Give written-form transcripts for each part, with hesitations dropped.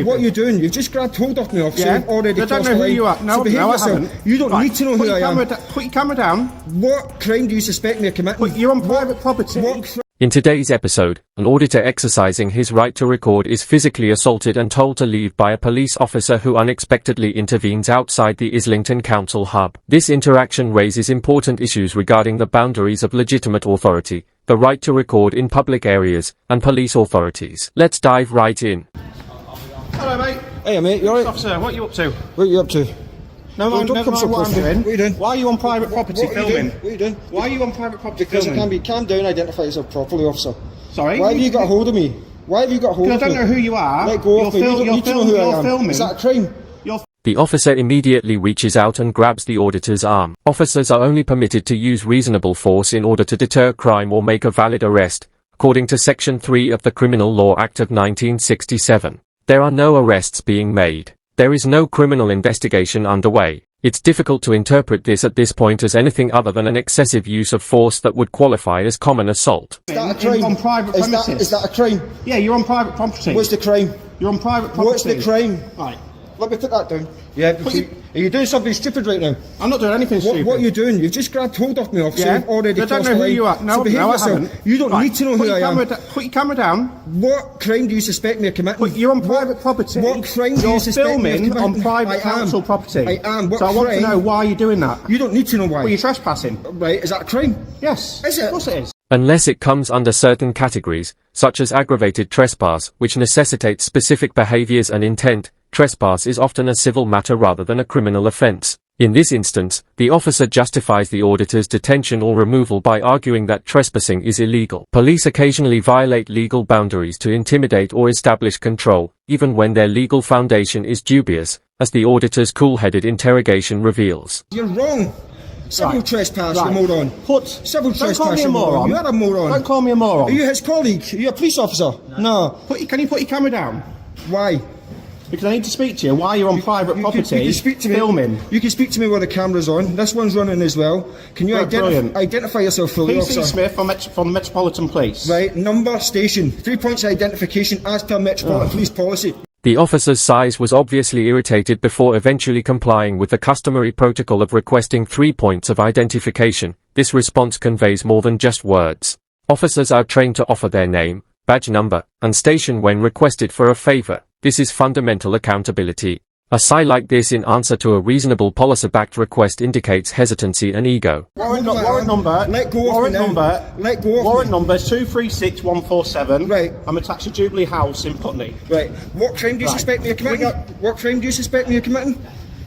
What are you doing? You've just grabbed hold of me, officer. Yeah. You've already I don't crossed know the who line. you are. No, so behave no, I yourself. haven't. You don't need to know who I am. Put your camera down. What crime do you suspect me of committing? You're on private property. In today's episode, an auditor exercising his right to record is physically assaulted and told to leave by a police officer who unexpectedly intervenes outside the Islington Council hub. This interaction raises important issues regarding the boundaries of legitimate authority, the right to record in public areas, and police authorities. Let's dive right in. Hello, mate. Hey, mate, you alright? Officer, what are you up to? What are you up to? No, Don't never come so mind what close I'm to me. doing. What are you doing? Why are you on private property What are you filming? doing? What are you doing? Why are you on private property Because filming? it can be. Calm down, identify yourself properly, officer. Sorry? Why have you got hold of me? Why have you got hold of me? I don't know who you are. Let go of me. You don't need to know who I am. Filming. Is that a crime? The officer immediately reaches out and grabs the auditor's arm. Officers are only permitted to use reasonable force in order to deter crime or make a valid arrest, according to Section 3 of the Criminal Law Act of 1967. There are no arrests being made. There is no criminal investigation underway. It's difficult to interpret this at this point as anything other than an excessive use of force that would qualify as common assault. Is that a crime? On private premises. Is that a crime? Yeah, you're on private property. What's the crime? You're on private property. What's the crime? Right. Let me put that down. Yeah, are you doing something stupid right now? I'm not doing anything stupid. What are you doing? You've just grabbed hold of me, officer. Yeah. You've already I don't crossed know the who line. you are. No, so behave no, I yourself. haven't. You don't need to know who I am. Put your camera down. What crime do you suspect me of committing? You're on private property. What crime do You're you suspect me of filming committing? on private I am. council property. I am. What so I want to crime? know why you're doing that. You don't need to know why. Well, you're trespassing. Right, is that a crime? Yes. Is it? Of course it is. Unless it comes under certain categories, such as aggravated trespass, which necessitates specific behaviors and intent, trespass is often a civil matter rather than a criminal offense. In this instance, the officer justifies the auditor's detention or removal by arguing that trespassing is illegal. Police occasionally violate legal boundaries to intimidate or establish control, even when their legal foundation is dubious, as the auditor's cool-headed interrogation reveals. You're wrong. Civil trespass, you moron. Civil trespass, don't call me a moron. You are a moron. Don't call me a moron. Are you his colleague? Are you a police officer? No. Can you put your camera down? Why? Because I need to speak to you. Why you're on private property you can speak to me. filming? You can speak to me while the camera's on. This one's running as well. Can you identify yourself fully, PC officer? Smith from the Metropolitan Police. Right, number, station. 3 points of identification as per Metropolitan Police policy. The officer's size was obviously irritated before eventually complying with the customary protocol of requesting 3 points of identification. This response conveys more than just words. Officers are trained to offer their name, badge number, and station when requested for a favor. This is fundamental accountability. A sigh like this in answer to a reasonable policy-backed request indicates hesitancy and ego. Warrant number. Let go of warrant me now. number. Let go of warrant me. number is 236147. Right. I'm attached to Jubilee House in Putney. Right. What crime do you suspect me of committing? What crime do you suspect me of committing?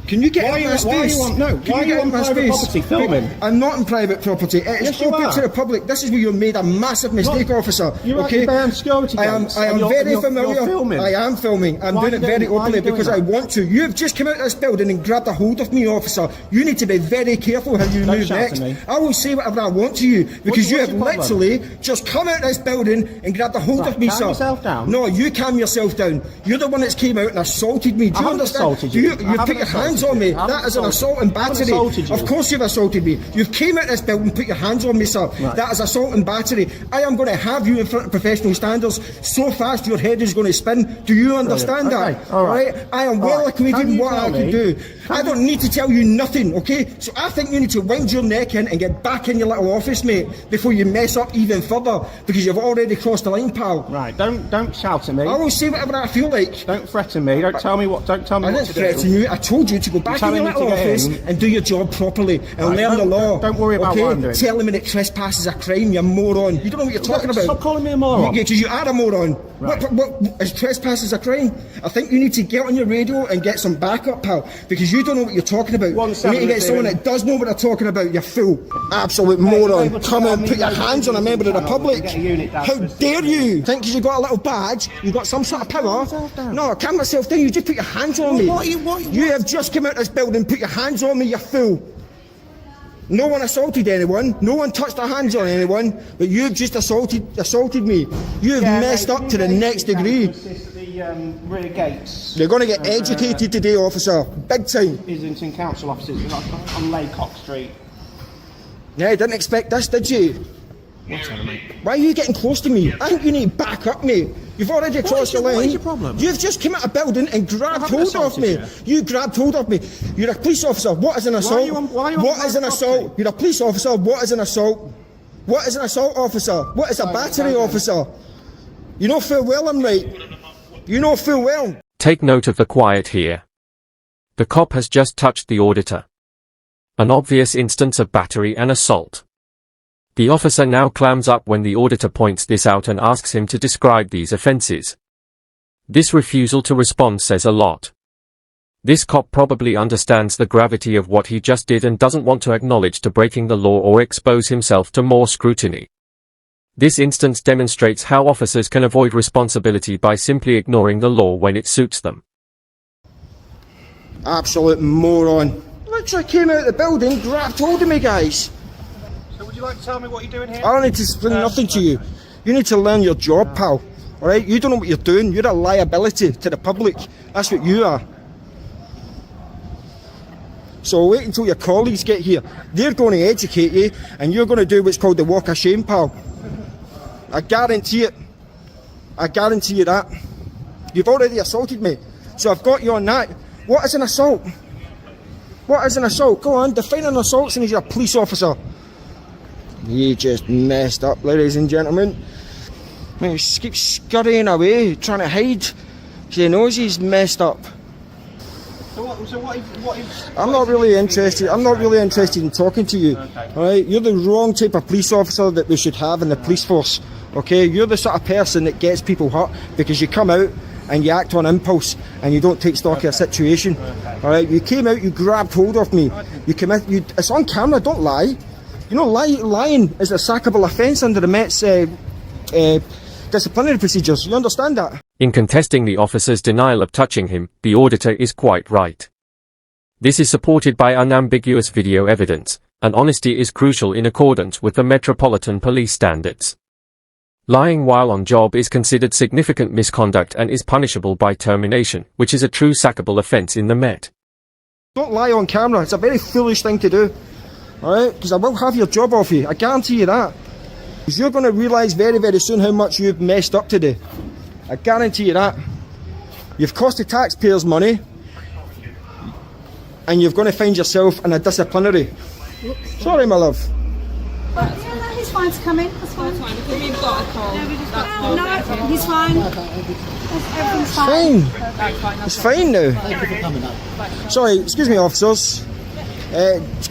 Can you get in my space? Why are you on private property filming? I'm not on private property. It's open to the public. This is where you made a massive mistake, officer. You're okay? behind security gates. I am very familiar. You're filming. I am filming. I'm doing it very openly because I want to. You've just come out of this building and grabbed a hold of me, officer. You need to be very careful how you move next. I will say whatever I want to you because you have literally just come out of this building and grabbed a hold of me, sir. Calm yourself down. No, you calm yourself down. You're the one that's came out and assaulted me. Do you understand? Assaulted you. You put your hands on me. That is an assault and battery. Of course you've assaulted me. You've came out of this building and put your hands on me, sir. Right. That is assault and battery. I am going to have you in front of professional standards so fast your head is going to spin. Do you understand that? All right. I am well acquainted with what I can do. I don't need to tell you nothing, okay? So I think you need to wind your neck in and get back in your little office, mate, before you mess up even further, because you've already crossed the line, pal. Right, don't shout at me. I will say whatever I feel like. Don't threaten me. Don't tell me what to do. I didn't threaten you. I told you to go back in your little office and do your job properly and learn the law. Don't worry about what I'm doing. Telling me that trespass is a crime, you moron. You don't know what you're talking about. Stop calling me a moron. Because you are a moron. Right. What is trespass is a crime? I think you need to get on your radio and get some backup, pal, because you don't know what you're talking about. You need to get someone that does know what they're talking about, you fool. Absolute moron. Come and put your hands on a member of the public. How dare you? Think because you got a little badge, you got some sort of power? No, calm myself down. You just put your hands on me. You have just come out of this building, put your hands on me, you fool. No one assaulted anyone, no one touched their hands on anyone, but you've just assaulted me. You've messed up to the next degree. Rear gates. You're going to get educated today, officer. Big time. Islington Council offices on Laycock Street. Yeah, I didn't expect this, did you? Why are you getting close to me? I think you need to back up, mate. You've already crossed the line. What is your problem? You've just come out of a building and grabbed haven't hold of me. assaulted You grabbed hold of me. You're a police officer. What is an assault? why are you on What is an private assault? property? You're a police officer. What is an assault? What is an assault officer? What is a battery officer? You know full well I'm right. You know full well. Take note of the quiet here. The cop has just touched the auditor. An obvious instance of battery and assault. The officer now clams up when the auditor points this out and asks him to describe these offences. This refusal to respond says a lot. This cop probably understands the gravity of what he just did and doesn't want to acknowledge to breaking the law or expose himself to more scrutiny. This instance demonstrates how officers can avoid responsibility by simply ignoring the law when it suits them. Absolute moron. Literally came out of the building, grabbed hold of me, guys. So would you like to tell me what you're doing here? I don't need to explain nothing to you. You need to learn your job, pal. Alright? You don't know what you're doing. You're a liability to the public. That's what you are. So wait until your colleagues get here. They're going to educate you, and you're going to do what's called the walk of shame, pal. I guarantee it. I guarantee you that. You've already assaulted me, so I've got you on that. What is an assault? What is an assault? Go on, define an assault since you're a police officer. You just messed up, ladies and gentlemen. He keeps scurrying away, trying to hide. He knows he's messed up. I'm not really interested in talking to you. Okay. Alright, you're the wrong type of police officer that we should have in the police force. Okay, you're the sort of person that gets people hurt because you come out and you act on impulse and you don't take stock of a situation. Alright, you came out, you grabbed hold of me. It's on camera, don't lie. You know, lying is a sackable offence under the Met's disciplinary procedures. You understand that? In contesting the officer's denial of touching him, the auditor is quite right. This is supported by unambiguous video evidence, and honesty is crucial in accordance with the Metropolitan Police standards. Lying while on job is considered significant misconduct and is punishable by termination, which is a true sackable offence in the Met. Don't lie on camera. It's a very foolish thing to do. Alright? Because I will have your job off you. I guarantee you that. Because you're going to realise very, very soon how much you've messed up today. I guarantee you that. You've cost the taxpayers money, and you're going to find yourself in a disciplinary. Sorry, my love. Yeah, he's fine to come in. That's fine. Because we've got a call. No, he's fine. Everything's Fine. That's fine. It's fine now. Sorry, excuse me, officers.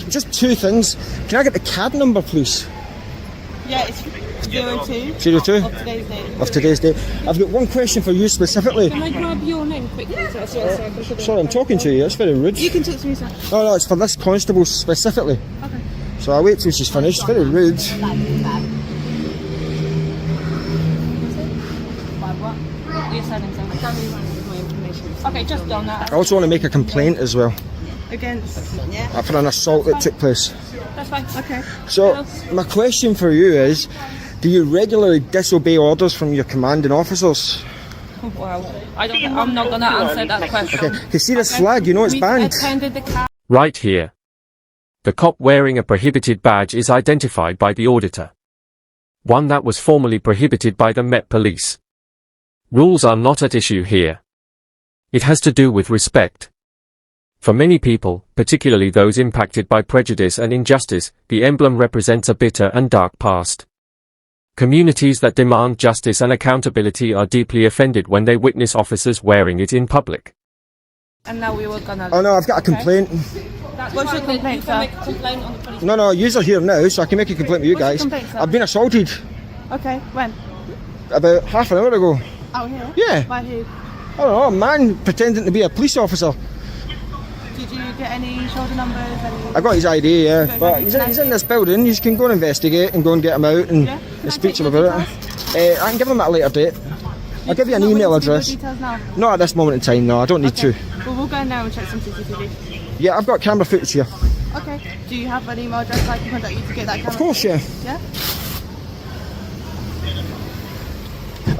Just two things. Can I get the CAD number, please? Yeah, it's 02 02 of today's date. of today's date. I've got one question for you specifically. Can I grab your name quickly? Sorry, I'm talking to you. That's very rude. You can talk to me, sir. No, it's for this constable specifically. Okay. So I'll wait till she's finished. Very rude. Your surname, sir. Tell me my information. Okay, just done that. I also want to make a complaint as well Against. for an assault that took place. That's fine. Okay. So my question for you is, do you regularly disobey orders from your commanding officers? Well, I'm not gonna answer that question. Okay, you see this flag, you know it's We banned. attended the Right here. The cop wearing a prohibited badge is identified by the auditor. One that was formerly prohibited by the Met Police. Rules are not at issue here. It has to do with respect. For many people, particularly those impacted by prejudice and injustice, the emblem represents a bitter and dark past. Communities that demand justice and accountability are deeply offended when they witness officers wearing it in public. And now we were gonna. Oh no, I've got a complaint. What's your complaint, sir? Make a complaint on the police. No, you're here now, so I can make a complaint with you What's your guys. complaint, sir? I've been assaulted Okay, when? about half an hour ago. Out here? Yeah. By who? I don't know, a man pretending to be a police officer. Did you get any shoulder numbers? I got his ID, yeah. Okay, But he's in this building. You can go and investigate and go and get him out and Yeah? Can I speak take to him your about it. I can give him at a later date. I'll give you an email address. Details now. Not at this moment in time, no. I don't need to. Well, we'll go now and check some CCTV. Yeah, I've got camera footage here. Okay. Do you have an email address I can contact you to get that camera? Of course, yeah. Yeah?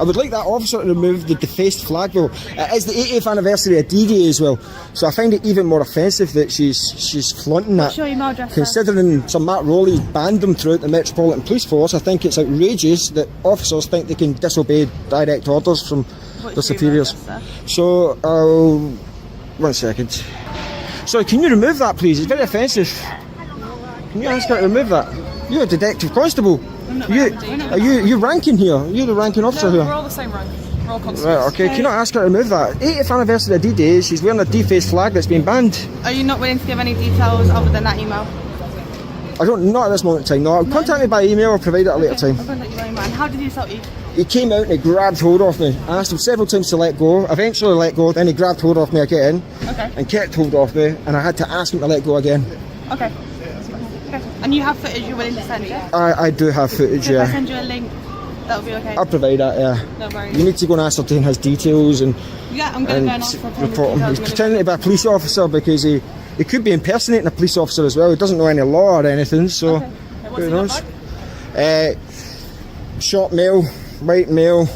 I would like that officer to remove the defaced flag though. It is the 80th anniversary of D-Day as well, so I find it even more offensive that she's flaunting that. What's your email address? Considering Sir Matt Rowley's banned them throughout the Metropolitan Police Force, I think it's outrageous that officers think they can disobey direct orders from their superiors. So, 1 second. Sorry, can you remove that please? It's very offensive. Can you ask her to remove that? You're a detective constable. You're ranking here. You're the ranking officer here. We're all the same rank. We're all constables. Right, okay. Can you not ask her to remove that? 80th anniversary of D-Day, she's wearing a defaced flag that's been banned. Are you not willing to give any details other than that email? Not at this moment in time, no. Contact me by email or provide it at a later time. I'll contact you by email. And how did he assault you? He came out and he grabbed hold of me. I asked him several times to let go. Eventually let go, then he grabbed hold of me again. Okay. And kept hold of me, and I had to ask him to let go again. Okay. And you have footage you're willing to send, yeah? I do have footage, If I yeah. send you a link, that'll be okay? I'll provide that, yeah. No worries. You need to go and ascertain his details and Yeah, I'm going to go and ask for report him. He's pretending to be a police officer because he could be impersonating a police officer as well. He doesn't know any law or anything, so who knows? Short male, white male,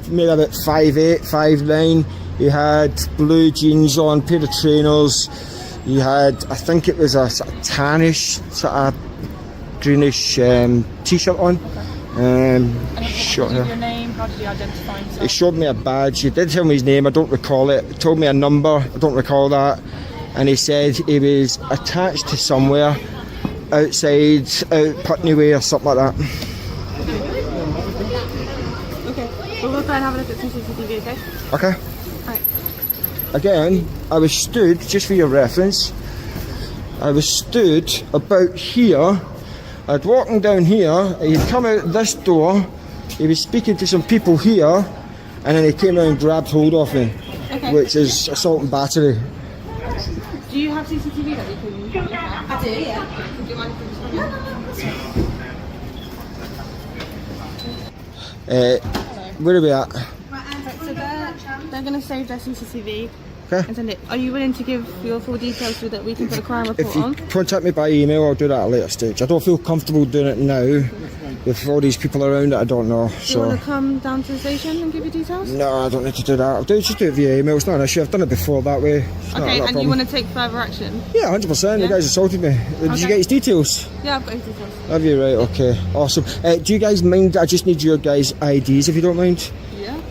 maybe about 5'8", 5'9". He had blue jeans on, pair of trainers. He had, I think it was a sort of tannish, sort of greenish t-shirt on. Short hair. Your name? How did you identify himself? He showed me a badge. He did tell me his name. I don't recall it. He told me a number. I don't recall that. And he said he was attached to somewhere outside, out Putney Way or something like that. Okay. Well, we'll try and have a look at some CCTV, okay? Okay. Right. Again, I was stood, just for your reference, I was stood about here. I'd walking down here, he'd come out this door, he was speaking to some people here, and then he came out and grabbed hold of me, which is assault and battery. Do you have CCTV that you can look at? I do, yeah. Do you mind if we just Where are we at? Right, so they're going to save their CCTV Okay. and send it. Are you willing to give your full details so that we can put a crime report If you on? contact me by email, I'll do that at a later stage. I don't feel comfortable doing it now with all these people around that I don't know. Do you So want to come down to the station and give your details? no, I don't need to do that. I'll just do it via email. It's not an issue. I've done it before that way. It's not Okay, a and problem. you want to take further action? Yeah, 100%. You Yeah? guys assaulted me. Did you Okay. get his details? Yeah, I've got his details. Have you? Right, okay. Awesome. Do you guys mind? I just need your guys' IDs if you don't mind. Yeah. You've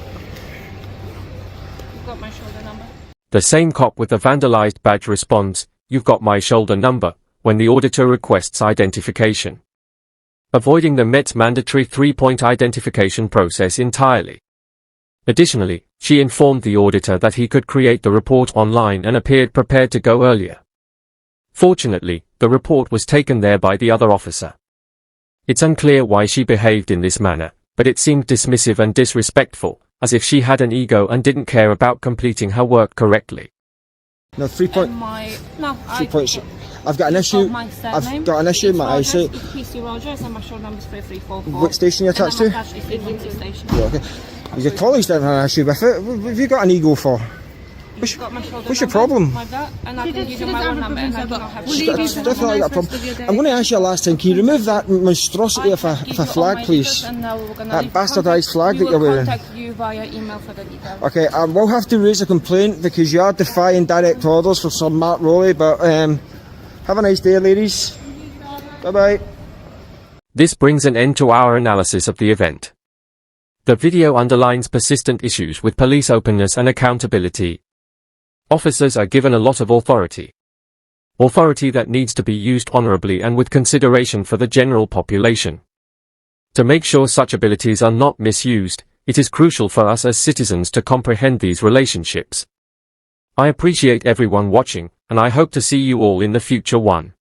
got my shoulder number. The same cop with the vandalized badge responds, "You've got my shoulder number," when the auditor requests identification, avoiding the Met's mandatory 3-point identification process entirely. Additionally, she informed the auditor that he could create the report online and appeared prepared to go earlier. Fortunately, the report was taken there by the other officer. It's unclear why she behaved in this manner, but it seemed dismissive and disrespectful, as if she had an ego and didn't care about completing her work correctly. No, 3 point. I 3 points. I've got an issue. my I've surname. got an issue with my eyesight. PC Rogers and my shoulder number is 3344. What station are you attached to? And I'm attached to Frequency station. Yeah, okay. Your colleagues don't have an issue with it. What have you got an ego for? You've got my shoulder What's your number, problem? My that, and I can give you my one number and I do not have She's definitely got a problem. I'm going to ask you a last time. Can you remove that monstrosity of a flag, please? That bastardised flag that you're wearing. We will contact you via email for the details. Okay, I will have to raise a complaint because you are defying direct orders from Sir Matt Rowley, but have a nice day, ladies. Bye-bye. This brings an end to our analysis of the event. The video underlines persistent issues with police openness and accountability. Officers are given a lot of authority. Authority that needs to be used honorably and with consideration for the general population. To make sure such abilities are not misused, it is crucial for us as citizens to comprehend these relationships. I appreciate everyone watching, and I hope to see you all in the future one.